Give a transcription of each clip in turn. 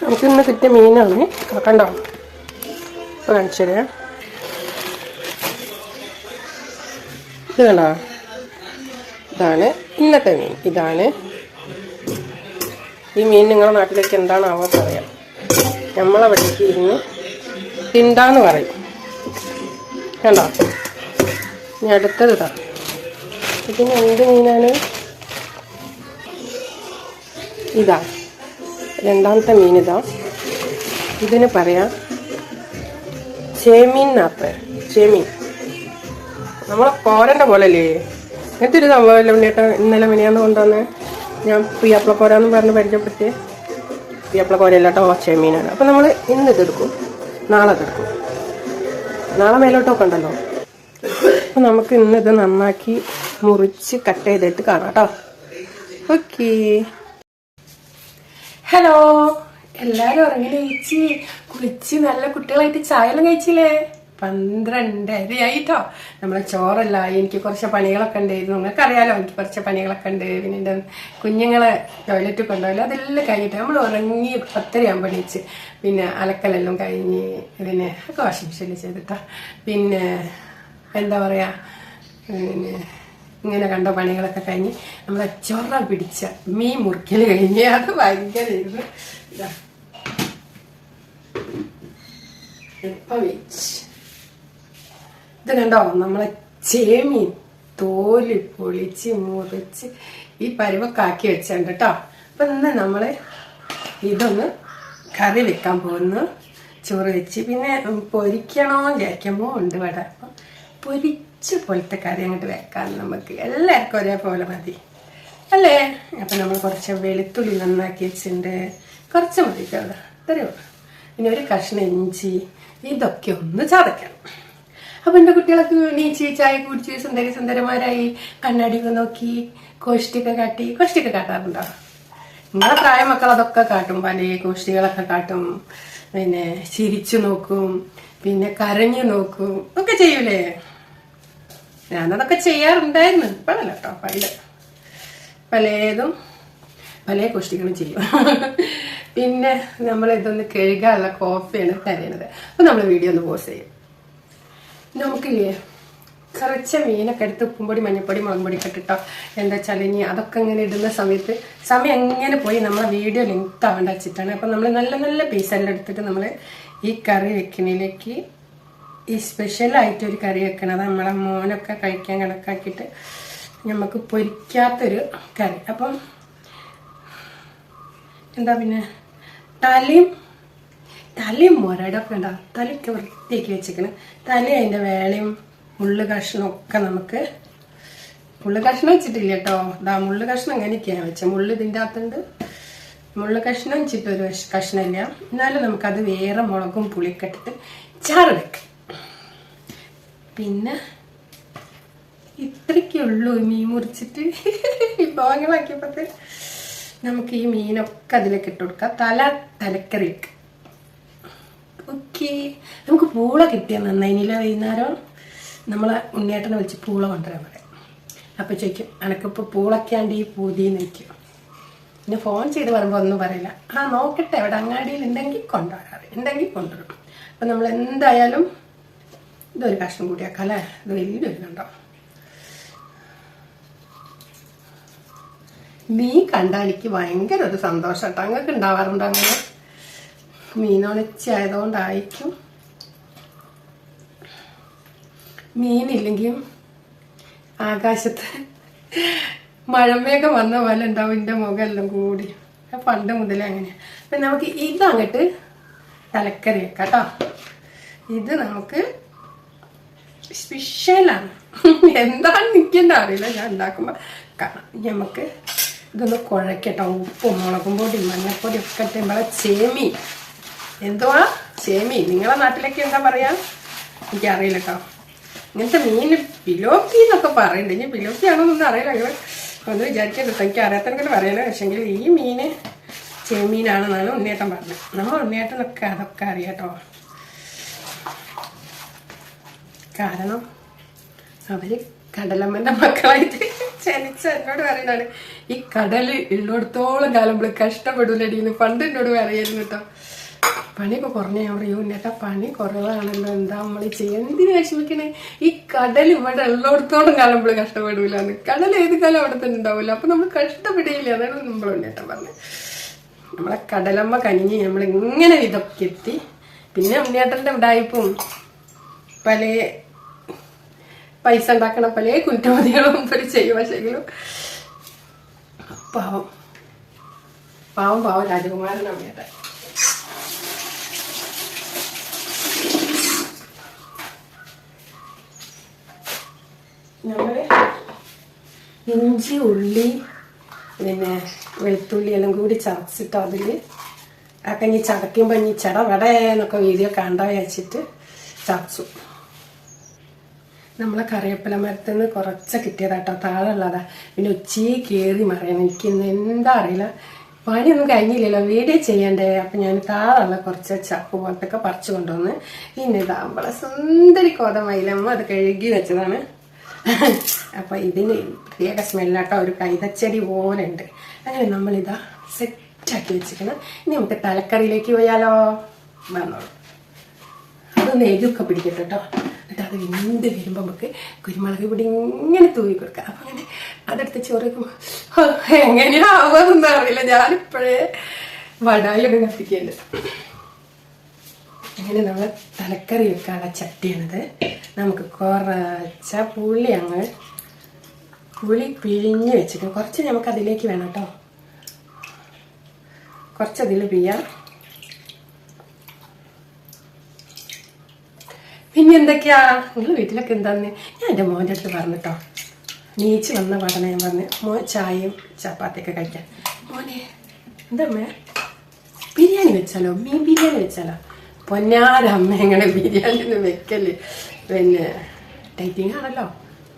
നമുക്ക് ഇന്ന് കിട്ടിയ മീനാണ്. കണ്ടോ, കാണിച്ചു തരാം. ഇത് കണ്ടോ, ഇതാണ് ഇന്നത്തെ മീൻ. ഇതാണ് ഈ മീൻ. നിങ്ങളുടെ നാട്ടിലേക്ക് എന്താണാവോ പറയാം. നമ്മളവിടേക്ക് ഇരുന്ന് തിണ്ടാന്ന് പറയും. കണ്ടോ, ഇനി അടുത്തത് ഇതാ. ഇതിന് എന്ത് മീനാണ്? ഇതാ രണ്ടാമത്തെ മീൻ. ഇതാ ഇതിന് പറയാം ചേമീൻ നാപ്പ്. ചേമീൻ നമ്മളെ കോരൻ്റെ പോലെ അല്ലേ? ഇങ്ങനത്തെ ഒരു സംഭവമല്ല ഉണ്ണിയേട്ട ഇന്നലെ മിനിയാന്ന് കൊണ്ടുവന്ന് ഞാൻ പുയ്യാപ്പിള കോരാന്നും പറഞ്ഞ് പരിചയപ്പെട്ട്. പുയ്യാപ്പിള കോരയല്ല കേട്ടോ, ചേമീനാണ്. അപ്പം നമ്മൾ ഇന്ന് ഇതെടുക്കും, നാളെ ഇതെടുക്കും, നാളെ മേലോട്ടൊക്കെ ഉണ്ടല്ലോ. അപ്പം നമുക്ക് ഇന്നിത് നന്നാക്കി മുറിച്ച് കട്ട് ചെയ്തിട്ട് കാണാം കേട്ടോ. ഓക്കേ. ഹലോ, എല്ലാവരും ഉറങ്ങി കഴിച്ച് കുളിച്ച് നല്ല കുട്ടികളായിട്ട് ചായയെല്ലാം കഴിച്ചില്ലേ? 12:30 നമ്മളെ ചോറല്ലായി. എനിക്ക് കുറച്ച് പണികളൊക്കെ ഉണ്ടായിരുന്നു. നിങ്ങൾക്ക് അറിയാലോ, എനിക്ക് കുറച്ച് പണികളൊക്കെ ഉണ്ട്. പിന്നെ എൻ്റെ കുഞ്ഞുങ്ങളെ ടോയ്ലറ്റിൽ കൊണ്ടുപോയില്ല, അതെല്ലാം കഴിഞ്ഞിട്ട് നമ്മൾ ഉറങ്ങി 10:30 എണീച്ച്. പിന്നെ അലക്കലെല്ലാം കഴിഞ്ഞ് പിന്നെ ഒക്കെ വാഷിംഗ് മെഷീനിൽ ചെയ്തിട്ടാ. പിന്നെ എന്താ പറയുക, പിന്നെ ഇങ്ങനെ കണ്ട പണികളൊക്കെ കഴിഞ്ഞ് നമ്മളെ ചൊറ പിടിച്ച മീൻ മുറിക്കൽ കഴിഞ്ഞ് അത് ഭയങ്കര ഇതാ എപ്പം വെച്ച്. ഇത് കണ്ടോ, നമ്മളെ ചേമീൻ തോല് പൊളിച്ച് മുറിച്ച് ഈ പരുവൊക്കെ ആക്കി വെച്ചിട്ടുണ്ട് കേട്ടോ. അപ്പം ഇന്ന് നമ്മൾ ഇതൊന്ന് കറി വെക്കാൻ പോകുന്നു. ചോറ് വെച്ച് പിന്നെ പൊരിക്കണോ വിചാരിക്കുമ്പോൾ ഉണ്ട് ഇവിടെ. അപ്പം പൊരിച്ച പോലത്തെ കറി അങ്ങോട്ട് വെക്കാൻ നമുക്ക് എല്ലാവർക്കും ഒരേപോലെ മതി അല്ലേ? അപ്പം നമ്മൾ കുറച്ച് വെളുത്തുള്ളി നന്നാക്കി വെച്ചിട്ടുണ്ട്. കുറച്ച് മതിക്കവിടെ ഇത്രയോ. പിന്നെ ഒരു കഷ്ണം ഇഞ്ചി, ഇതൊക്കെ ഒന്ന് ചതക്കണം. അപ്പം എൻ്റെ കുട്ടികളൊക്കെ നീച്ച് ചായ കുടിച്ച് സുന്ദരമാരായി കണ്ണാടിയൊക്കെ നോക്കി കോഷ്ടിയൊക്കെ കാട്ടാറുണ്ടോ? നിങ്ങളെ പ്രായ മക്കൾ അതൊക്കെ കാട്ടും, പല കോഷ്ടികളൊക്കെ കാട്ടും. പിന്നെ ചിരിച്ചു നോക്കും, പിന്നെ കരഞ്ഞു നോക്കും, ഒക്കെ ചെയ്യൂലേ? ഞാനതൊക്കെ ചെയ്യാറുണ്ടായിരുന്നു. ഇപ്പോഴല്ല കേട്ടോ, പലതും പല കോഷ്ടികളും ചെയ്യും. പിന്നെ നമ്മൾ ഇതൊന്ന് കഴുകാനുള്ള കോഫിയാണ് തരുന്നത്. അപ്പം നമ്മൾ വീഡിയോ ഒന്ന് പോസ്റ്റ് ചെയ്യും. നമുക്കില്ലേ കുറച്ച മീനൊക്കെ എടുത്ത് ഉപ്പുംപൊടി മഞ്ഞപ്പൊടി മുളക് പൊടി ഒക്കെ ഇട്ടോ. എന്താ വെച്ചാൽ ഇനി അതൊക്കെ ഇങ്ങനെ ഇടുന്ന സമയത്ത് സമയം എങ്ങനെ പോയി നമ്മളെ വീഡിയോ ലെങ്ത് ആവേണ്ട വെച്ചിട്ടാണ്. അപ്പം നമ്മൾ നല്ല നല്ല പീസെല്ലാം എടുത്തിട്ട് നമ്മൾ ഈ കറി വെക്കുന്നതിലേക്ക് ഈ സ്പെഷ്യലായിട്ടൊരു കറി വെക്കണം. അത് നമ്മളെ മോനൊക്കെ കഴിക്കാൻ കണക്കാക്കിയിട്ട് നമുക്ക് പൊരിക്കാത്തൊരു കറി. അപ്പം എന്താ പിന്നെ തലയും മുരടൊക്കെ ഉണ്ടാവും. തലയൊക്കെ വൃത്തിയാക്കി വെച്ചിരിക്കണം. തലയും അതിൻ്റെ വേളയും മുള്ളു കഷ്ണം ഒക്കെ നമുക്ക് മുള്ളു കഷ്ണം വെച്ചിട്ടില്ല കേട്ടോ. മുള്ളു കഷ്ണം എങ്ങനെയൊക്കെയാണ് വെച്ചത്. മുള്ളു ഇതിൻ്റെ അകത്തുണ്ട്. മുള്ളു കഷ്ണം വെച്ചിട്ടൊരു കഷ്ണമില്ല. എന്നാലും നമുക്കത് വേറെ മുളകും പുളിയൊക്കെ ഇട്ടിട്ട് ചാറ് വെക്കാം. പിന്നെ ഇത്രയ്ക്കുള്ളൂ മീൻ മുറിച്ചിട്ട് വിഭവങ്ങളാക്കിയപ്പോഴത്തെ നമുക്ക് ഈ മീനൊക്കെ അതിലേക്ക് ഇട്ട് കൊടുക്കാം. തലക്കറി വെക്കാം. ഓക്കെ. നമുക്ക് പൂള കിട്ടിയാൽ നന്നായില്ല. വൈകുന്നേരം നമ്മളെ ഉണ്ണിയേട്ടനെ വിളിച്ച് പൂള കൊണ്ടുവരാൻ പറയാം. അപ്പം ചോദിക്കും എനക്കിപ്പോൾ പൂളൊക്കെയാണ്ട് ഈ പൂതിന്ന് വയ്ക്കും. പിന്നെ ഫോൺ ചെയ്ത് പറയുമ്പോൾ ഒന്നും പറയില്ല. നോക്കട്ടെ, എവിടെ അങ്ങാടിയിൽ ഉണ്ടെങ്കിൽ കൊണ്ടുവരും. അപ്പം നമ്മൾ എന്തായാലും ഇതൊരു കഷ്ണം കൂടിയാക്കാം അല്ലേ? ഇത് വലിയൊരു കണ്ടോ. മീൻ കണ്ടാൽ എനിക്ക് ഭയങ്കര ഒരു സന്തോഷം കേട്ടോ. അങ്ങക്ക് ഉണ്ടാവാറുണ്ടോ അങ്ങനെ? മീനൊണിച്ചായതുകൊണ്ടായിരിക്കും. മീനില്ലെങ്കിലും ആകാശത്ത് മഴമേഘം വന്ന പോലെ ഉണ്ടാവും എൻ്റെ മുഖം എല്ലാം കൂടി. പണ്ട് മുതലേ അങ്ങനെയാണ്. അപ്പം നമുക്ക് ഇതങ്ങോട്ട് തലക്കറി വെക്കാം കേട്ടോ. ഇത് നമുക്ക് സ്പെഷ്യലാണ്. എന്താണ് നിൽക്കേണ്ട അറിയില്ല, ഞാൻ ഉണ്ടാക്കുമ്പോൾ കാണാം. നമുക്ക് ഇതൊന്ന് കുഴക്കട്ടോ. ഉപ്പും മുളകും പൊടി മഞ്ഞപ്പൊടി ഒക്കെ ഇട്ട് നമ്മളെ ചേമീൻ. എന്തുവാ ചേമീൻ? നിങ്ങളെ നാട്ടിലേക്ക് എന്താ പറയാ എനിക്കറിയില്ല കേട്ടോ. ഇങ്ങനത്തെ മീൻ പിലോപ്പി എന്നൊക്കെ പറയുന്നുണ്ട്. ഇനി പിലോപ്പി ആണോന്നൊന്നും അറിയില്ല. ഒന്ന് വിചാരിക്കരുത്, എനിക്ക് അറിയാത്തവർക്ക് പറയാനോ. പക്ഷെങ്കിൽ ഈ മീന് ചെമ്മീനാണെന്നാണ് ഉണ്ണിയേട്ടൻ പറഞ്ഞത്. നമ്മൾ ഉണ്ണിയേട്ടനൊക്കെ അതൊക്കെ അറിയാട്ടോ. കാരണം അവര് കടലമ്മന്റെ മക്കളായിട്ട് ക്ഷണിച്ച എന്നോട് പറയുന്നതാണ് ഈ കടല് ഉള്ളിടത്തോളം കാലം നമ്മള് കഷ്ടപ്പെടൂലടിന്ന് പണ്ട് എന്നോട് പറയായിരുന്നു കേട്ടോ. പണിയൊക്കെ കുറഞ്ഞ ഞാൻ പറയൂ ഉണ്ണേട്ടാ പണി കുറവാണല്ലോ, എന്താ നമ്മൾ ചെയ്യാൻ, എന്തിനു വിഷമിക്കണേ, ഈ കടൽ ഇവിടെ ഉള്ളിടത്തോളം കാലം നമ്മള് കഷ്ടപ്പെടൂലെന്ന്. കടൽ ഏത് കാലം അവിടെ തന്നെ ഉണ്ടാവില്ല, അപ്പൊ നമ്മൾ കഷ്ടപ്പെടില്ല. അതാണ് നമ്മൾ ഉണ്ണേട്ടൻ പറഞ്ഞത്. നമ്മളെ കടലമ്മ കനിഞ്ഞ് നമ്മൾ ഇങ്ങനെ ഇതൊക്കെ എത്തി. പിന്നെ ഉണ്ണിയേട്ടന്റെ ഉടായിപ്പും പല പൈസ ഉണ്ടാക്കണ പല കുറ്റമതികളും ഒരു ചെയ്യും. പക്ഷെങ്കിലും പാവം പാവം പാവം രാജകുമാരൻ ഉണ്ണിയേട്ടൻ. നമ്മള് ഇഞ്ചി ഉള്ളി പിന്നെ വെളുത്തുള്ളി എല്ലാം കൂടി ചതച്ചിട്ട് അതിൽ ഒക്കെ ഇനി ചതയ്ക്കുമ്പോൾ ഇനി ചടവട എന്നൊക്കെ വീഡിയോ കണ്ട വെച്ചിട്ട് ചതച്ചു. നമ്മളെ കറിവേപ്പില മരത്തിൽ നിന്ന് കുറച്ച് കിട്ടിയതാട്ടോ, താഴെ ഉള്ളതാ. പിന്നെ ഉച്ചി കയറി മറിയണം. എനിക്കിന്ന് എന്താ അറിയില്ല, പണിയൊന്നും കഴിഞ്ഞില്ലല്ലോ, വീഡിയോ ചെയ്യണ്ടേ. അപ്പം ഞാൻ താഴെയുള്ള കുറച്ച് ചപ്പ് പോലത്തൊക്കെ പറിച്ചു കൊണ്ടുവന്ന് പിന്നെ ഇതാകുമ്പോൾ സുന്ദരി കോതമയിലമ്മ അത് കഴുകി വെച്ചതാണ്. അപ്പൊ ഇതിന് പ്രത്യേക സ്മെല്ലാട്ടോ, ഒരു കൈതച്ചെടി പോലെ ഉണ്ട്. അങ്ങനെ നമ്മളിതാ സെറ്റാക്കി വെച്ചിരിക്കണം. ഇനി നമുക്ക് തലക്കറിയിലേക്ക് പോയാലോ, വന്നോളൂ. അതൊന്ന് എരിയൊക്കെ പിടിക്കട്ടെ കേട്ടോ. എന്നിട്ട് അത് വെന്ത് വരുമ്പോൾ നമുക്ക് കുരുമുളക് പൊടി ഇങ്ങനെ തൂവി കൊടുക്കാം. അപ്പൊ അങ്ങനെ അതെടുത്ത് ചോറ് വയ്ക്കുമ്പോൾ എങ്ങനെയാ ആവാന്നൊന്നും അറിയില്ല. ഞാനിപ്പോഴേ വടായൊക്കെ കത്തിക്കണ്ട്. അങ്ങനെ നമ്മൾ തലക്കറി വെക്കാനുള്ള ചട്ടിയാണിത്. നമുക്ക് കുറച്ച പുളി പിഴിഞ്ഞ് വെച്ചിട്ട് കുറച്ച് നമുക്ക് അതിലേക്ക് വേണം കേട്ടോ. കുറച്ചതിൽ പിഴിയാം. പിന്നെ എന്തൊക്കെയാ നിങ്ങൾ വീട്ടിലൊക്കെ എന്താന്ന് ഞാൻ എൻ്റെ മോൻ്റെ അടുത്ത് പറഞ്ഞിട്ടോ. നീച്ച് വന്ന പാടന ഞാൻ പറഞ്ഞു, മോൻ ചായയും ചപ്പാത്തിയൊക്കെ കഴിക്കാൻ. മോനെ എന്തമ്മേ ബിരിയാണി വെച്ചാലോ, മീൻ ബിരിയാണി വെച്ചാലോ? പൊന്നാരമ്മ എങ്ങനെ ബിരിയാണി ഒന്നും വെക്കല്ലേ, പിന്നെ ടൈറ്റിങ് ആണല്ലോ.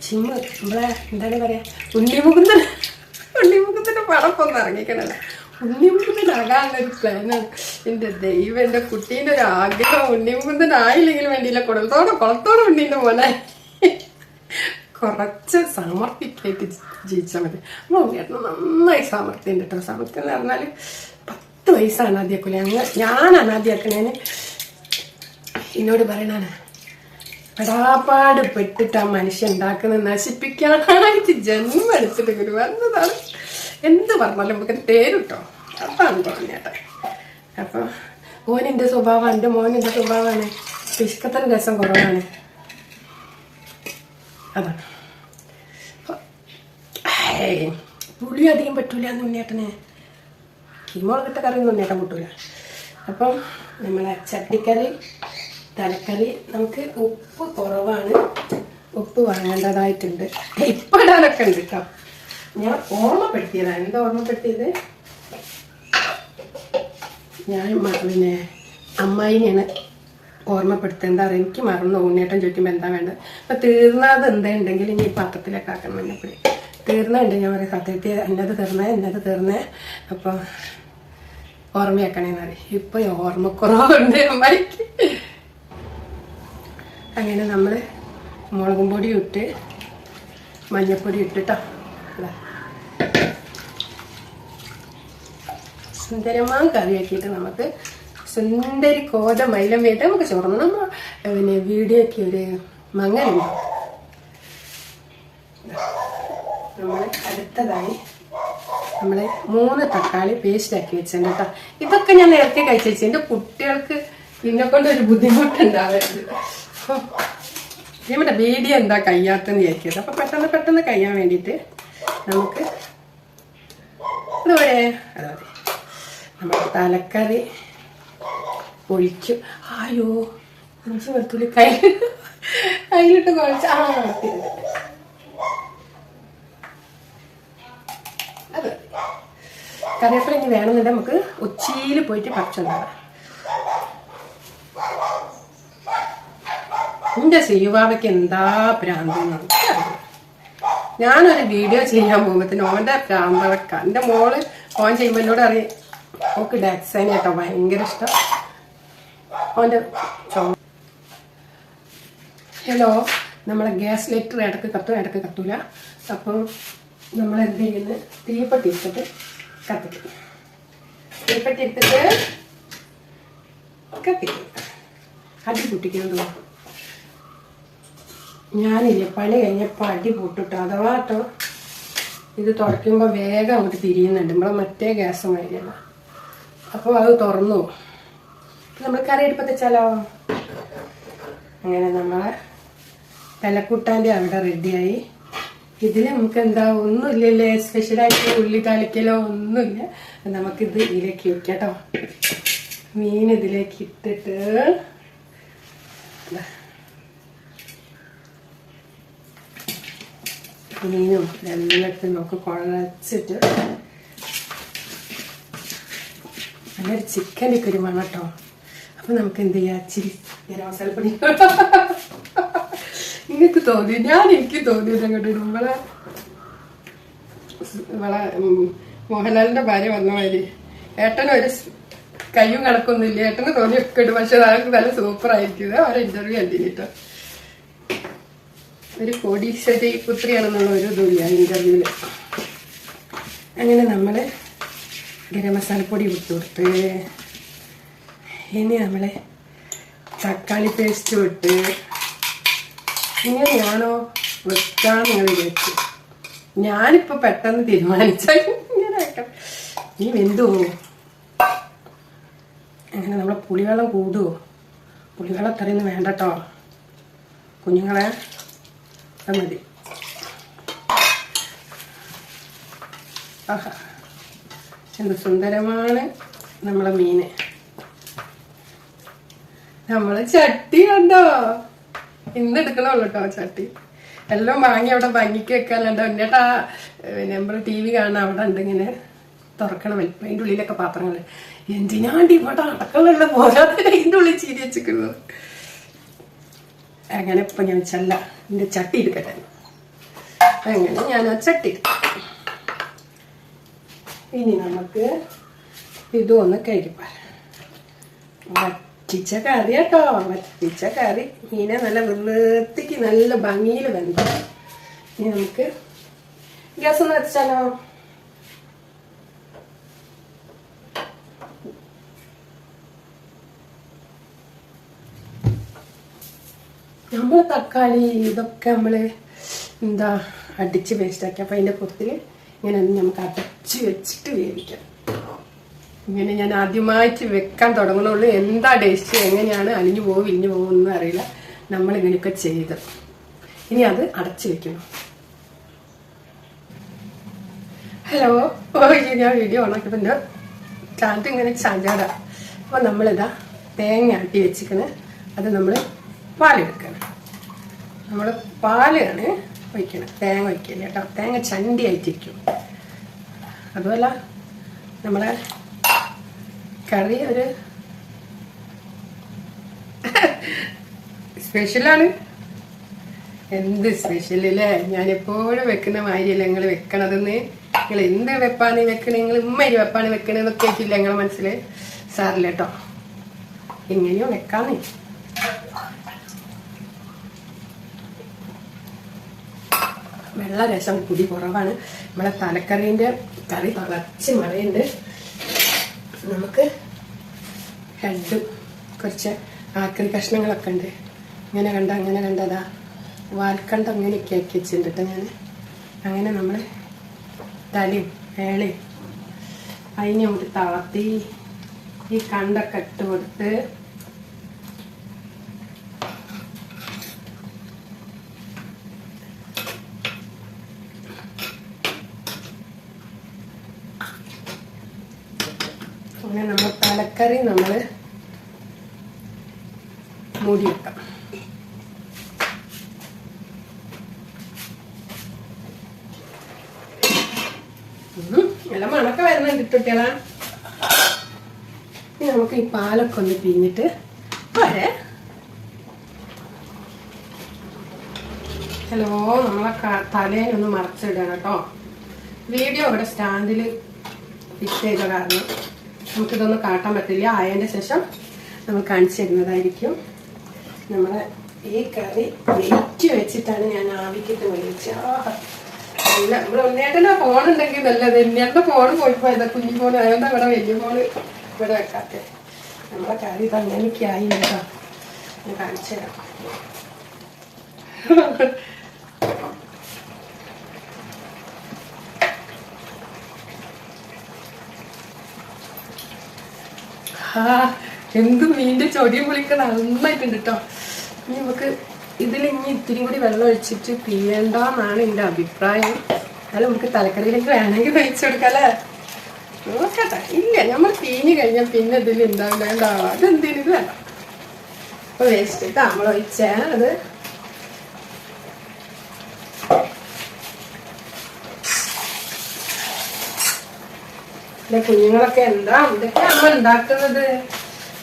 ചിമ്മ് നമ്മളെ എന്താണ് പറയാ, ഉണ്ണിമുഖത്തിന്റെ പടപ്പൊന്നും ഇറങ്ങിക്കണല്ലോ. ഉണ്ണിമുഖത്തിനാകാനുള്ളൊരു പ്ലാനാണ് എൻ്റെ ദൈവം. എൻ്റെ കുട്ടീൻ്റെ ഒരു ആഗ്രഹം ഉണ്ണിമുഖത്തിനായില്ലെങ്കിലും വേണ്ടിയില്ല, കുളത്തോടെ ഉണ്ണീൻ്റെ മോനായി കുറച്ച് സാമർത്ഥ്യമായിട്ട് ജീവിച്ചാൽ മതി. അപ്പോൾ ഉണ്ണിയേട്ടന് നന്നായി സാമർത്ഥ്യം ഉണ്ട് കേട്ടോ. സാമർത്ഥ്യം എന്ന് പറഞ്ഞാൽ 10 വയസ്സാണ് അനാദ്യാക്കൂല. ഞാൻ അനാദ്യാക്കണേന് എന്നോട് പറയണാണ്, പെടാപ്പാട് പെട്ടിട്ട് ആ മനുഷ്യൻ ഉണ്ടാക്കുന്നത് നശിപ്പിക്കാനായിട്ട് ജന്മം എടുത്തിട്ട് ഗുരു വന്നതാണ്. എന്ത് പറഞ്ഞാലും നമുക്കത് പേരിട്ടോ. അതാണ് പറഞ്ഞേട്ടെ. അപ്പം മോനിൻ്റെ സ്വഭാവം, എൻ്റെ മോനിൻ്റെ സ്വഭാവമാണ് പിശുക്കത്തിന് രസം കുറവാണ്. അതാണ് പുളി അധികം പറ്റൂല എന്ന് ഉണ്ണേട്ടന്. കീമോളകിട്ട കറിയൊന്നും ഉണ്ണേട്ടൻ കൂട്ടൂല. അപ്പം നമ്മളെ ചട്ടിക്കറി തലക്കറി നമുക്ക് ഉപ്പ് കുറവാണ്, ഉപ്പ് വാങ്ങേണ്ടതായിട്ടുണ്ട്. ഇപ്പം ഇടാനൊക്കെ ഉണ്ട് കേട്ടോ. ഞാൻ ഓർമ്മപ്പെടുത്തിയതാണ്. എന്താ ഓർമ്മപ്പെടുത്തിയത്, ഞാൻ പിന്നെ അമ്മായിനെയാണ് ഓർമ്മപ്പെടുത്തുക. എന്താ പറയുക, എനിക്ക് മറന്നു. ഉണ്ണേട്ടൻ ചോദിക്കുമ്പോൾ എന്താ വേണ്ടത്. അപ്പം തീർന്നത് എന്താ ഉണ്ടെങ്കിൽ ഇനി പാത്രത്തിലേക്ക് ആക്കണം. മഞ്ഞപ്പൊടി തീർന്നുണ്ട്. ഞാൻ പറയും സത്യത്തിൽ എന്നത് തീർന്നേ അപ്പോൾ ഓർമ്മയാക്കണേന്ന് പറയും. ഇപ്പം ഓർമ്മക്കുറവുണ്ട് അമ്മായിക്ക്. അങ്ങനെ നമ്മൾ മുളകും പൊടി ഇട്ട് മഞ്ഞപ്പൊടി ഇട്ടിട്ടോ. സുന്ദരമാൻ കറിയാക്കിയിട്ട് നമുക്ക് സുന്ദരി കോത മൈലം വേണ്ട നമുക്ക് ചോർന്നു. നമ്മൾ പിന്നെ വീഡിയോക്ക് ഒരു മങ്ങലുണ്ടോ. നമ്മൾ അടുത്തതായി നമ്മൾ 3 തക്കാളി പേസ്റ്റാക്കി വെച്ചിട്ടുണ്ട് കേട്ടോ. ഇതൊക്കെ ഞാൻ നേരത്തെ കഴിച്ചു വെച്ചു. എൻ്റെ കുട്ടികൾക്ക് ഇതിനെ കൊണ്ടൊരു ബുദ്ധിമുട്ടുണ്ടാവരുത്. ഇവിടെ വീഡിയോ എന്താ കഴിയാത്തെന്ന് വിചാരിക്കുന്നത്. അപ്പം പെട്ടെന്ന് കഴിയാൻ വേണ്ടിയിട്ട് നമുക്ക് അതുപോലെ അതെ നമ്മൾ തലക്കറി ഒഴിച്ചു. ആയോ ഇഞ്ചി വെളുത്തുള്ളി കയ്യിലിട്ട് കുഴച്ച് വളർത്തിയത് അത് കറിവേപ്പില ഇനി വേണമെന്നുണ്ടെങ്കിൽ നമുക്ക് ഉച്ചയിൽ പോയിട്ട് പറിച്ചുണ്ടാകാം. എൻ്റെ ശ്രീവാവയ്ക്ക് എന്താ ഭ്രാന്തെന്ന് ഞാനൊരു വീഡിയോ ചെയ്യാൻ പോകുമ്പോഴത്തേന് ഓൻ്റെ ഭ്രാന്തവക്ക. എൻ്റെ മോള് ഓൺ ചെയ്യുമ്പോൾ എന്നോട് അറിയാം, ഓക്ക് ഡാക്സൈന കേട്ടോ ഭയങ്കര ഇഷ്ടം. ഓൻ്റെ ഹലോ, നമ്മളെ ഗ്യാസ് ലൈറ്റർ ഇടക്ക് കത്തൂല. അപ്പം നമ്മളെന്ത് ചെയ്യുന്നത്, തീപ്പെട്ടി എടുത്തിട്ട് കത്തിക്കും. തീപ്പെട്ടി എടുത്തിട്ട് കത്തിക്കും, അടി പൊട്ടിക്കുന്നത്. ഞാനില്ലേ പണി കഴിഞ്ഞപ്പോൾ അടി പൊട്ടിട്ടോ. അഥവാ കേട്ടോ ഇത് തുറക്കുമ്പോൾ വേഗം അങ്ങോട്ട് തിരിയുന്നുണ്ട്, നമ്മളെ മറ്റേ ഗ്യാസ് മാതിരിയല്ല. അപ്പോൾ അത് തുറന്നു. നമ്മൾ കറി എടുപ്പത്ത് വെച്ചാലോ. അങ്ങനെ നമ്മളെ തലക്കൂട്ടാൻ്റെ അവിടെ റെഡിയായി. ഇതിൽ നമുക്ക് എന്താ ഒന്നുമില്ലല്ലേ, സ്പെഷ്യലായിട്ട് ഉള്ളി താളിക്കലോ ഒന്നുമില്ല. നമുക്കിത് ഇതിലേക്ക് വയ്ക്കാം കേട്ടോ. മീൻ ഇതിലേക്ക് ഇട്ടിട്ട് മീനും എല്ലാത്തിനും നമുക്ക് കുഴച്ചിട്ട് നല്ലൊരു ചിക്കനൊക്കെ ഒരു മണം കേട്ടോ. അപ്പം നമുക്ക് എന്ത് ചെയ്യാം, ഇച്ചിരി ഗരം മസാലപ്പൊടി. നിങ്ങൾക്ക് തോന്നി, എനിക്ക് തോന്നിയത് അങ്ങോട്ട് നമ്മളെ മോഹൻലാലിന്റെ ഭാര്യ പറഞ്ഞ മാതിരി ഏട്ടനൊരു കയ്യും കണക്കൊന്നുമില്ല, ഏട്ടന് തോന്നിയൊക്കെ ഇടും. പക്ഷെ അതൊക്കെ നല്ല സൂപ്പർ ആയിരിക്കും. അവരെ ഇന്റർവ്യൂ കണ്ടിട്ടോ. ഒരു കോടീശ്വരി പുത്രിയാണെന്നുള്ള ഒരു ഇതുമില്ല ഇന്റർവ്യൂവിൽ. അങ്ങനെ നമ്മൾ ഗരം മസാലപ്പൊടി ഇട്ട് കൊടുത്ത് ഇനി നമ്മൾ തക്കാളി പേസ്റ്റ് വിട്ട് ഇങ്ങനെയാണോ വെക്കാന്ന് നിങ്ങൾ വിചാരിച്ചു. ഞാനിപ്പോൾ പെട്ടെന്ന് തീരുമാനിച്ചാൽ ഇങ്ങനെ വെക്കണം. ഈ വെന്തു പോവും. അങ്ങനെ നമ്മൾ പുളിവെള്ളം കൂടുമോ? പുളിവെള്ളം അത്രയൊന്നും വേണ്ട കേട്ടോ കുഞ്ഞുങ്ങളെ, അത് മതി. ആഹാ, എന്ത് സുന്ദരമാണ് നമ്മളെ മീന്. നമ്മളെ ചട്ടി കണ്ടോ, ഇന്ന് എടുക്കണുള്ളൂ കേട്ടോ ചട്ടി. എല്ലാം വാങ്ങി അവിടെ ഭംഗിക്ക് വെക്കാനുണ്ടോ. എന്നിട്ടാ നമ്മൾ TV കാണാൻ അവിടെ ഉണ്ട് ഇങ്ങനെ തുറക്കണം വലിപ്പം. അതിൻ്റെ ഉള്ളിലൊക്കെ പാത്രങ്ങൾ. എന്തിനാണ്ട് ഇവിടെ അടക്കളമുള്ള പോരാതെ അതിൻ്റെ ഉള്ളിൽ ചീരി വെച്ചിരിക്കുന്നത്. അങ്ങനെ ഇപ്പം ഞാൻ ചെല്ല എൻ്റെ ചട്ടി എടുക്കട്ടെ. അങ്ങനെ ഞാൻ ആ ചട്ടി എടുക്കാം. ഇനി നമുക്ക് ഇതൊന്ന് കഴിപ്പാൽ. വറ്റിച്ച കറി കേട്ടോ, വറ്റിച്ച കറി. മീനെ നല്ല വൃത്തിക്ക് നല്ല ഭംഗിയിൽ വെന്ത. ഇനി നമുക്ക് ഗ്യാസ് ഒന്ന് വെച്ചാലോ. നമ്മൾ തക്കാളി ഇതൊക്കെ നമ്മൾ എന്താ അടിച്ച് വേസ്റ്റാക്കി. അപ്പം അതിൻ്റെ പുറത്തിൽ ഇങ്ങനെ നമുക്ക് അടച്ച് വെച്ചിട്ട് വേവിക്കാം. ഇങ്ങനെ ഞാൻ ആദ്യമായിട്ട് വെക്കാൻ തുടങ്ങുന്നുള്ളൂ. എന്താ ടേസ്റ്റ്, എങ്ങനെയാണ് അലിഞ്ഞു പോകും ഇലിഞ്ഞു പോകും ഒന്നും അറിയില്ല. നമ്മളിങ്ങനെയൊക്കെ ചെയ്ത് ഇനി അത് അടച്ച് വെക്കണം. ഹലോ, ഞാൻ വീഡിയോ ഓണാക്കിയപ്പോൾ എൻ്റെ ചാനൽ ഇങ്ങനെ ചാഞ്ചാടാം. അപ്പോൾ നമ്മളിതാ തേങ്ങ ആട്ടി വെച്ചിക്കണ്. അത് നമ്മൾ പാലെടുക്കണം. നമ്മൾ പാലാണ് ഒഴിക്കണം, തേങ്ങ ഒഴിക്കില്ല കേട്ടോ. തേങ്ങ ചണ്ടി ആയിട്ടിരിക്കും. അതുമല്ല നമ്മളെ കറി ഒരു സ്പെഷ്യലാണ്. എന്ത് സ്പെഷ്യലല്ലേ, ഞാനെപ്പോഴും വെക്കുന്ന മാതിരിയല്ല നിങ്ങൾ വെക്കണതെന്ന്. നിങ്ങൾ എന്ത് വെപ്പാണ് വെക്കണേ, നിങ്ങൾ ഉമ്മരി വെപ്പാണ് വെക്കണെന്നൊക്കെ ആയിട്ടില്ല നിങ്ങളെ മനസ്സിൽ. സാറില്ല കേട്ടോ, എങ്ങനെയോ വെക്കാന്നേ. വെള്ള രസം കുടി കുറവാണ്. നമ്മളെ തലക്കറീൻ്റെ കറി തിളച്ച് മറയുണ്ട്. നമുക്ക് ഹെഡും കുറച്ച് ആക്രി കഷ്ണങ്ങളൊക്കെ ഉണ്ട്. ഇങ്ങനെ കണ്ടതാ വാൽക്കണ്ടം അങ്ങനെയൊക്കെ ആക്കി വെച്ചിട്ടുണ്ട് കേട്ടോ ഞാൻ. അങ്ങനെ നമ്മൾ തലയും വേളയും അതിനെ ഒരു താത്തി ഈ കണ്ടൊക്കെ ഇട്ട് കൊടുത്ത് അങ്ങനെ നമ്മൾ തലക്കറി നമ്മൾ മൂടി വെക്കാം. നല്ല മണക്ക വരുന്നുണ്ട് കുട്ടികളാ. ഇനി നമുക്ക് ഈ പാലൊക്കെ ഒന്ന് പിഴിഞ്ഞിട്ട് പോരെ. ഹലോ, നമ്മളെ തലേനൊന്ന് മറച്ചിടണം കേട്ടോ. വീഡിയോ ഇവിടെ സ്റ്റാൻഡിൽ ഫിക്സ് ചെയ്ത കാരണം നമുക്കിതൊന്നും കാട്ടാൻ പറ്റില്ല. ആയതിൻ്റെ ശേഷം നമ്മൾ കാണിച്ചു തരുന്നതായിരിക്കും. നമ്മളെ ഈ കറി വെയിറ്റ് വെച്ചിട്ടാണ് ഞാൻ ആവിക്കിട്ട് വേവിച്ചത്. ഇല്ല, നമ്മളെ ഉണ്ണിയേട്ടൻ്റെ ഫോണുണ്ടെങ്കിൽ നല്ലത്. ഉണ്ണിയേട്ടൻ്റെ ഫോൺ പോയിപ്പോയതാ, കുഞ്ഞു ഫോൺ ആയതുകൊണ്ട് ഇവിടെ വലിയ ഫോണ് ഇവിടെ വെക്കാത്തെ. നമ്മളെ കറി തങ്ങനെയൊക്കെ ആയി കേട്ടോ. ഞാൻ കാണിച്ചു തരാം. എന്തും മീൻ്റെ ചൊടിയും പുളിയൊക്കെ നന്നായിട്ടുണ്ട് കേട്ടോ. ഇനി നമുക്ക് ഇതിൽ ഇനി ഇത്തിരി കൂടി വെള്ളം ഒഴിച്ചിട്ട് പിഴിയണ്ടെന്നാണ് എൻ്റെ അഭിപ്രായം. എന്നാലും നമുക്ക് തലക്കറിയിലേക്ക് വേണമെങ്കിൽ ഒഴിച്ചു കൊടുക്കാല്ലേ, നോക്കട്ടെ. ഇല്ല, നമ്മൾ പിഴിഞ്ഞ് കഴിഞ്ഞാൽ പിന്നെ ഇതിൽ ഉണ്ടാവില്ല, ഉണ്ടാവുക അതെന്തിനും ഇത് വേണ്ട. അപ്പൊ വേസ്റ്റ് കേട്ടോ നമ്മൾ ഒഴിച്ചാൽ അത്. കുഞ്ഞുങ്ങളൊക്കെ എന്തൊക്കെയാ അമ്മ ഉണ്ടാക്കുന്നത്?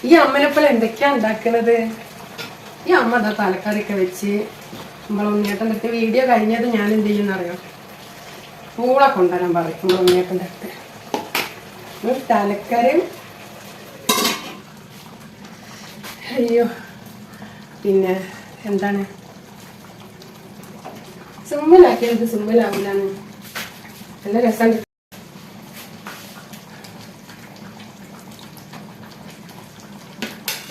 ഈ അമ്മനെപ്പോലെ എന്തൊക്കെയാ ഉണ്ടാക്കുന്നത്? ഈ അമ്മ അതാ തലക്കറിയൊക്കെ വെച്ച് നമ്മളെ ഉണ്ണിയേട്ടൻ്റെ അടുത്ത് വീഡിയോ കഴിഞ്ഞത് ഞാൻ എന്ത് ചെയ്യുന്ന അറിയാം, പൂള കൊണ്ടുവരാൻ പറയും നമ്മളെ ഉണ്ണിയേട്ടൻ്റെ അടുത്ത്. തലക്കറിയും അയ്യോ പിന്നെ എന്താണ് സിമ്പിളാക്കിയത്, സിമ്പിളാവില്ലാന്ന് നല്ല രസം.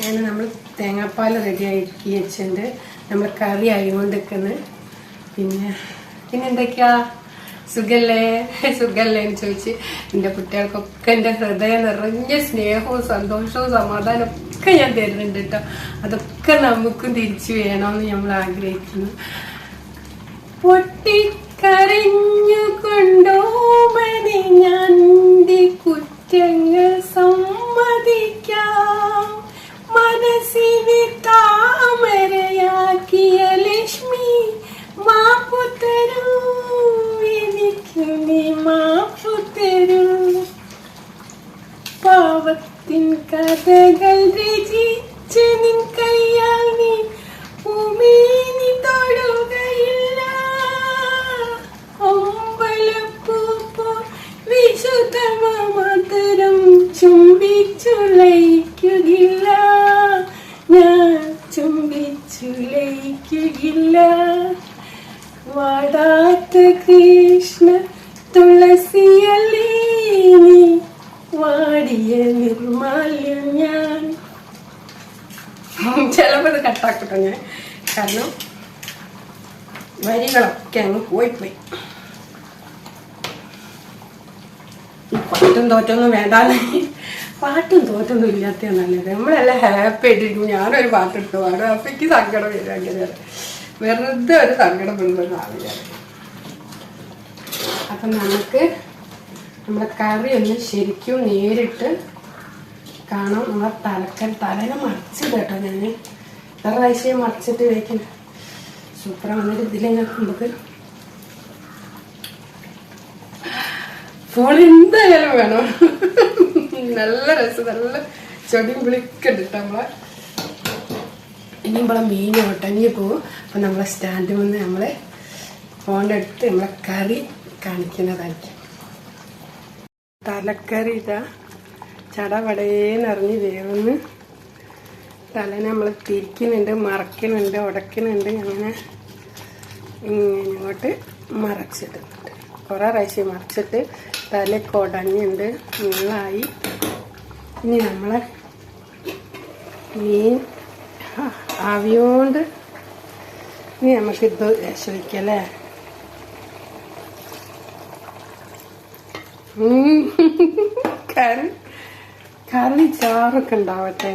അങ്ങനെ നമ്മൾ തേങ്ങാപ്പാൽ റെഡി ആക്കി വെച്ചിട്ടുണ്ട്. നമ്മൾ കറി ആയിക്കൊണ്ട് നിൽക്കുന്നത്. പിന്നെ എന്തൊക്കെയാ സുഖല്ലേ സുഖല്ലേന്ന് ചോദിച്ച് എൻ്റെ കുട്ടികൾക്കൊക്കെ എൻ്റെ ഹൃദയം നിറഞ്ഞ സ്നേഹവും സന്തോഷവും സമാധാനവും ഒക്കെ ഞാൻ തരുന്നുണ്ട് കേട്ടോ. അതൊക്കെ നമുക്കും തിരിച്ചു വേണമെന്ന് നമ്മൾ ആഗ്രഹിക്കുന്നു. പൊട്ടിക്കരഞ്ഞു കൊണ്ടോമനെ ഞാൻ കുറ്റങ്ങൾ സമ്മതിക്കാം, മനസ്സിനെ താമരയാക്കിയ ലക്ഷ്മി മാപ്പു തരൂ, എനിക്കു നീ മാപ്പു തരൂ. പാവത്തിൻ കഥകൾ രചിച്ച നിൻ കയ്യാൽ നീ ഭൂമിനി തൊടുകയില്ല. അമ്പലപ്പൂ വിശുദ്ധമതരം ചുംബിച്ചു ലയിക്കുകയില്ല, ഞാൻ ചുംബിച്ചു ലയിക്കുകയില്ല. വാടാത്ത കൃഷ്ണ തുളസിയല്ലേ നീ, വാടിയ നിർമാല്യം ഞാൻ. ചിലപ്പോൾ ഇത് കട്ടാക്കട്ടെ ഞാൻ, കാരണം വരികളൊക്കെ അങ്ങ് പോയിപ്പോയി. പാട്ടും തോറ്റൊന്നും വേണ്ടാന്ന്, പാട്ടും തോറ്റൊന്നും ഇല്ലാത്ത നല്ലത്. നമ്മളെല്ലാം ഹാപ്പി ആയിട്ടിരിക്കും. ഞാനൊരു പാട്ടെടുത്ത് പാടും, അപ്പൊ എനിക്ക് സങ്കടം വരും. അങ്ങനെയാണ് വെറുതെ ഒരു സങ്കടപ്പെടുന്ന ആളില്ല. അപ്പം നമുക്ക് നമ്മുടെ കറി ഒന്ന് ശരിക്കും നേരിട്ട് കാണാം. നമ്മളെ തലേനെ മറിച്ചിട്ട് കേട്ടോ, ഞാൻ എത്ര പ്രാവശ്യം മറിച്ചിട്ട് വയ്ക്കുന്നത് സൂപ്പറ. വന്നിട്ട് ഇതിലെങ്ങനെ നമുക്ക് ഫോൺ എന്തായാലും വേണം. നല്ല രസം, നല്ല ചെടിയും വിളിക്കണ്ട് കേട്ടോ നമ്മളെ. ഇനി നമ്മളെ മീൻ ഒട്ടങ്ങി പോകും. അപ്പം നമ്മളെ സ്റ്റാൻഡിൽ വന്ന് നമ്മളെ ഫോണിൻ്റെ അടുത്ത് നമ്മളെ കറി കാണിക്കുന്നതായിരിക്കും. തലക്കറി ഇതാ ചടവടേന്നറിഞ്ഞ് വേവുന്ന്. തലേനെ നമ്മൾ തിരിക്കുന്നുണ്ട്, മറക്കുന്നുണ്ട്, ഉടക്കുന്നുണ്ട്. അങ്ങനെ ഇങ്ങോട്ട് മറച്ചിടുന്നുണ്ട്. കുറേ പ്രാവശ്യം മറിച്ചിട്ട് തലയൊക്കെ ഉടഞ്ഞുണ്ട്, നീളായി. ഇനി നമ്മളെ മീൻ ആവിയോണ്ട് ഇനി നമുക്കിത് വിഷമിക്കല്ലേ. കറി ചാറൊക്കെ ഉണ്ടാവട്ടെ.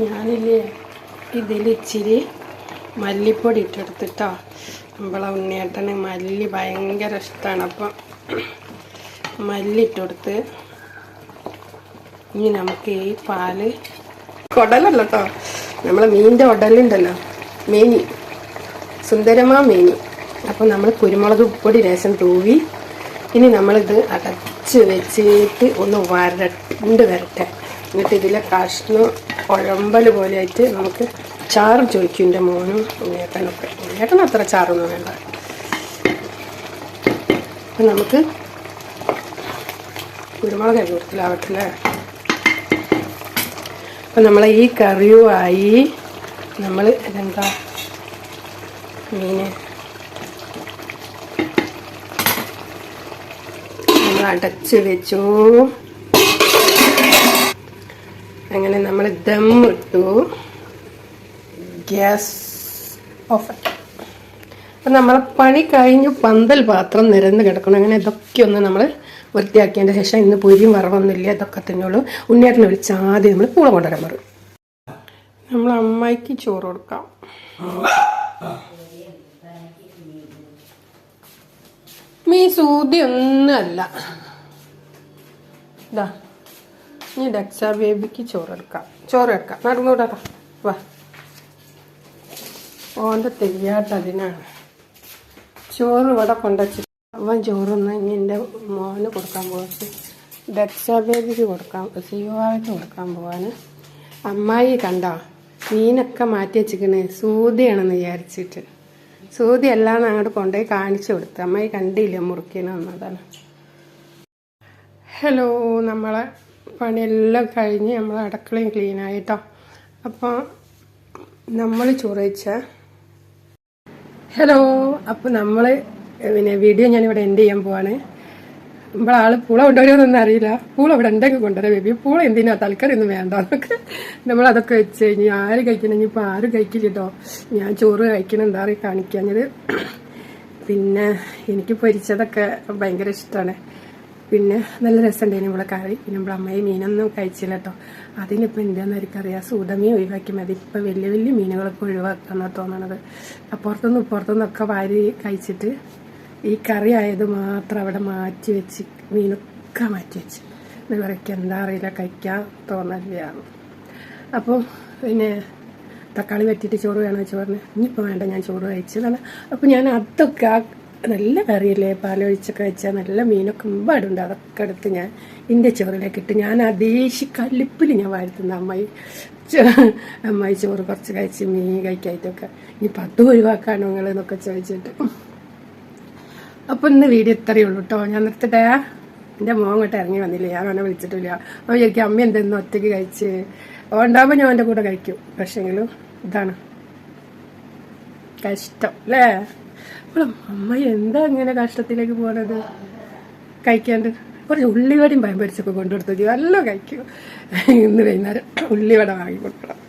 ഞാനില്ലേ ഇതിൽ ഇച്ചിരി മല്ലിപ്പൊടി ഇട്ടെടുത്തിട്ടോ. നമ്മളെ ഉണ്ണിയേട്ടന് മല്ലി ഭയങ്കര ഇഷ്ടമാണ്. അപ്പം മല്ലി ഇട്ടെടുത്ത് ഇനി നമുക്ക് ഈ പാല് കുടലല്ല കേട്ടോ, നമ്മളെ മീനിൻ്റെ ഉടലുണ്ടല്ലോ, മേനി സുന്ദരമാ മേനി. അപ്പം നമ്മൾ കുരുമുളക് പൊടി രസം തൂവി ഇനി നമ്മളിത് അടച്ച് വെച്ചിട്ട് ഒന്ന് വരട്ടെ. എന്നിട്ട് ഇതിലെ കഷ്ണം കുഴമ്പൽ പോലെ ആയിട്ട് നമുക്ക് ചാറ് ചോദിക്കും എൻ്റെ മോനും ഉണ്ണിയേട്ടനൊക്കെ. ഉണ്ണിയേട്ടൻ അത്ര ചാറൊന്നും വേണ്ട. അപ്പം നമുക്ക് കുരുമുളക് കൂടുതലാവട്ടില്ലേ. അപ്പം നമ്മളെ ഈ കറിയുമായി നമ്മൾ എന്താ മീന് നമ്മൾ അടച്ച് വെച്ചു. അങ്ങനെ നമ്മൾ ദമ്മിട്ടു. ഗ്യാസ് ഓഫാക്കി. അപ്പം നമ്മളെ പണി കഴിഞ്ഞു. പന്തൽ പാത്രം നിരന്ന് കിടക്കണം. അങ്ങനെ ഇതൊക്കെ ഒന്ന് നമ്മൾ വൃത്തിയാക്കിയതിൻ്റെ ശേഷം ഇന്ന് പൊരിയും വറവൊന്നുമില്ല, ഇതൊക്കെ തന്നെയുള്ളൂ. ഉണ്ണിയേട്ടനെ വിളിച്ച് ആദ്യം നമ്മൾ പൂള കൊണ്ടുവരാൻ പറയും. നമ്മൾ അമ്മായിക്ക് ചോറ് കൊടുക്കാം. സൂതി ഒന്നുമല്ല. ഇതാ ഇനി ഡക്സ ബേബിക്ക് ചോറ് വെക്കാം. നടന്നൂടാ വാ. ഓൻ്റെ തെയ്യാട്ട് അതിനാണ് ചോറ് ഇവിടെ കൊണ്ടുവച്ചിട്ട് അവൻ ചോറൊന്ന് ഇനി എൻ്റെ മോന് കൊടുക്കാൻ പോയിട്ട് ഡക്സ ബേബിക്ക് കൊടുക്കാൻ സിവാക്ക് കൊടുക്കാൻ പോവാൻ. അമ്മായി കണ്ടോ മീനൊക്കെ മാറ്റി വെച്ചിക്കണേ സൂതിയാണെന്ന് വിചാരിച്ചിട്ട്. സൂതി എല്ലാന്ന് അങ്ങോട്ട് കൊണ്ടുപോയി കാണിച്ചു കൊടുത്തു. അമ്മായി കണ്ടില്ല മുറുക്കിയെന്നതാണ്. ഹലോ, നമ്മളെ പണിയെല്ലാം കഴിഞ്ഞ് നമ്മൾ അടുക്കളയും ക്ലീനായിട്ടോ. അപ്പോൾ നമ്മൾ ചോറ് വെച്ച ഹലോ. അപ്പോൾ നമ്മൾ വീഡിയോ ഞാനിവിടെ എൻഡ് ചെയ്യാൻ പോവാണ്. നമ്മളാൾ പൂള കൊണ്ടുവരുമെന്നൊന്നും അറിയില്ല. പൂള ഇവിടെ ഉണ്ടെങ്കിൽ കൊണ്ടുവരാം ബേബി. പൂള എന്തിനാ തൽക്കാലം ഒന്നും വേണ്ട എന്നൊക്കെ നമ്മളതൊക്കെ വെച്ച് കഴിഞ്ഞ് ആര് കഴിക്കണം. ഇനിയിപ്പോൾ ആരും കഴിക്കില്ല കേട്ടോ. ഞാൻ ചോറ് കഴിക്കണം. എന്താ പറയുക കാണിക്കാഞ്ഞത്. പിന്നെ എനിക്ക് പൊരിച്ചതൊക്കെ ഭയങ്കര ഇഷ്ടമാണ്. പിന്നെ നല്ല രസമുണ്ടായിരുന്നു ഇവിടെ കറി. പിന്നെ നമ്മുടെ അമ്മയെ മീനൊന്നും കഴിച്ചില്ല കേട്ടോ. അതിനിപ്പോൾ എന്താണെന്ന് എനിക്കറിയാം. സൂതമീൻ ഒഴിവാക്കി മതി. ഇപ്പം വലിയ വലിയ മീനുകളൊക്കെ ഒഴിവാക്കാന്നാണ് തോന്നണത്. അപ്പുറത്തുനിന്നും ഇപ്പുറത്തുനിന്നൊക്കെ വാരി കഴിച്ചിട്ട് ഈ കറി ആയത് മാത്രം അവിടെ മാറ്റി വെച്ച് മീനൊക്കെ മാറ്റി വെച്ച്. ഇവരൊക്കെ എന്താ അറിയില്ല, കഴിക്കാൻ തോന്നില്ല. അപ്പം പിന്നെ തക്കാളി വെട്ടിയിട്ട് ചോറ് വേണമെന്ന് വെച്ച് പറഞ്ഞു. ഇനിയിപ്പോൾ വേണ്ട, ഞാൻ ചോറ് കഴിച്ചതാണ്. അപ്പം ഞാൻ അതൊക്കെ നല്ല കറിയല്ലേ, പാലൊഴിച്ചൊക്കെ വെച്ചാൽ നല്ല മീനൊക്കെ ഒരുപാടുണ്ട്. അതൊക്കെ എടുത്ത് ഞാൻ എൻ്റെ ചോറിലേക്ക് ഇട്ട് ഞാൻ ദേശി കല്ലിപ്പിൽ ഞാൻ വാഴ്ത്തുന്ന അമ്മായി ചോറ് കുറച്ച് കഴിച്ച് മീൻ കഴിക്കായിട്ടൊക്കെ. ഇനിയിപ്പോൾ അത് ഒഴിവാക്കാനോ നിങ്ങൾ എന്നൊക്കെ ചോദിച്ചിട്ട്. അപ്പോൾ ഇന്ന് വീഡിയോ ഇത്രയേ ഉള്ളൂ കേട്ടോ. ഞാൻ നിർത്തിട്ടേ. എൻ്റെ മോൻ ഇങ്ങോട്ട് ഇറങ്ങി വന്നില്ല. ഞാൻ അവനെ വിളിച്ചിട്ടില്ല. അവൻ വിചാരിക്കും അമ്മ എന്തെന്നും ഒറ്റയ്ക്ക് കഴിച്ച് ഉണ്ടാകുമ്പോൾ ഞാൻ എൻ്റെ കൂടെ കഴിക്കും. പക്ഷേങ്കിലും ഇതാണ് കഷ്ടം അല്ലേ. അപ്പോൾ അമ്മ എന്താ ഇങ്ങനെ കഷ്ടത്തിലേക്ക് പോകണത് കഴിക്കാണ്ട്. കുറച്ച് ഉള്ളിവടയും പയം പൊരിച്ചൊക്കെ കൊണ്ടുകൊടുത്തു. നല്ല കഴിക്കും. ഇന്ന് വൈകുന്നേരം ഉള്ളിവട വാങ്ങി കൊടുക്കണം.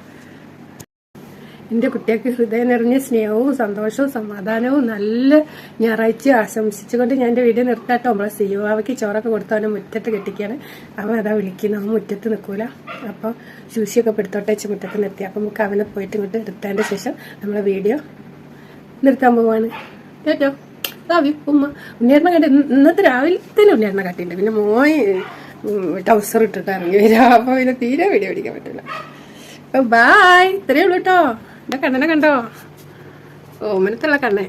എൻ്റെ കുട്ടികൾക്ക് ഹൃദയം നിറഞ്ഞ സ്നേഹവും സന്തോഷവും സമാധാനവും നല്ല ഞായറാഴ്ച ആശംസിച്ചുകൊണ്ട് ഞാൻ എൻ്റെ വീഡിയോ നിർത്താട്ടോ. നമ്മളെ സിയുവാവയ്ക്ക് ചോറൊക്കെ കൊടുത്തവനെ മുറ്റത്ത് കെട്ടിക്കാണ്. അവൻ അതാ വിളിക്കുന്നു. അവൻ മുറ്റത്ത് നിൽക്കൂല. അപ്പോൾ ശൂശിയൊക്കെ പെടുത്തോട്ടെ വെച്ച് മുറ്റത്ത് നിർത്തി. അപ്പം നമുക്ക് അവനെ പോയിട്ട് ഇങ്ങോട്ട് നിർത്താൻ്റെ ശേഷം നമ്മളെ വീഡിയോ നിർത്താൻ പോവാണ് കേട്ടോ. അതാവി ഉമ്മ ഉണ്ണിയേട്ടനെ കണ്ടി ഇന്നത്തെ രാവിലെ തന്നെ ഉണ്ണിയേട്ടനെ കട്ടിട്ടുണ്ട്. പിന്നെ മോൻ ടൗസർ ഇട്ടിട്ട് ഇറങ്ങി വരിക. അപ്പോൾ പിന്നെ തീരെ വീഡിയോ പിടിക്കാൻ പറ്റില്ല. ബായ്. ഇത്രയേ ഉള്ളൂ കേട്ടോ. എൻ്റെ കണ്ണനെ കണ്ടോ? ഓമനത്തുള്ള കണ്ണേ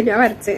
ഞാൻ വരച്ചേ.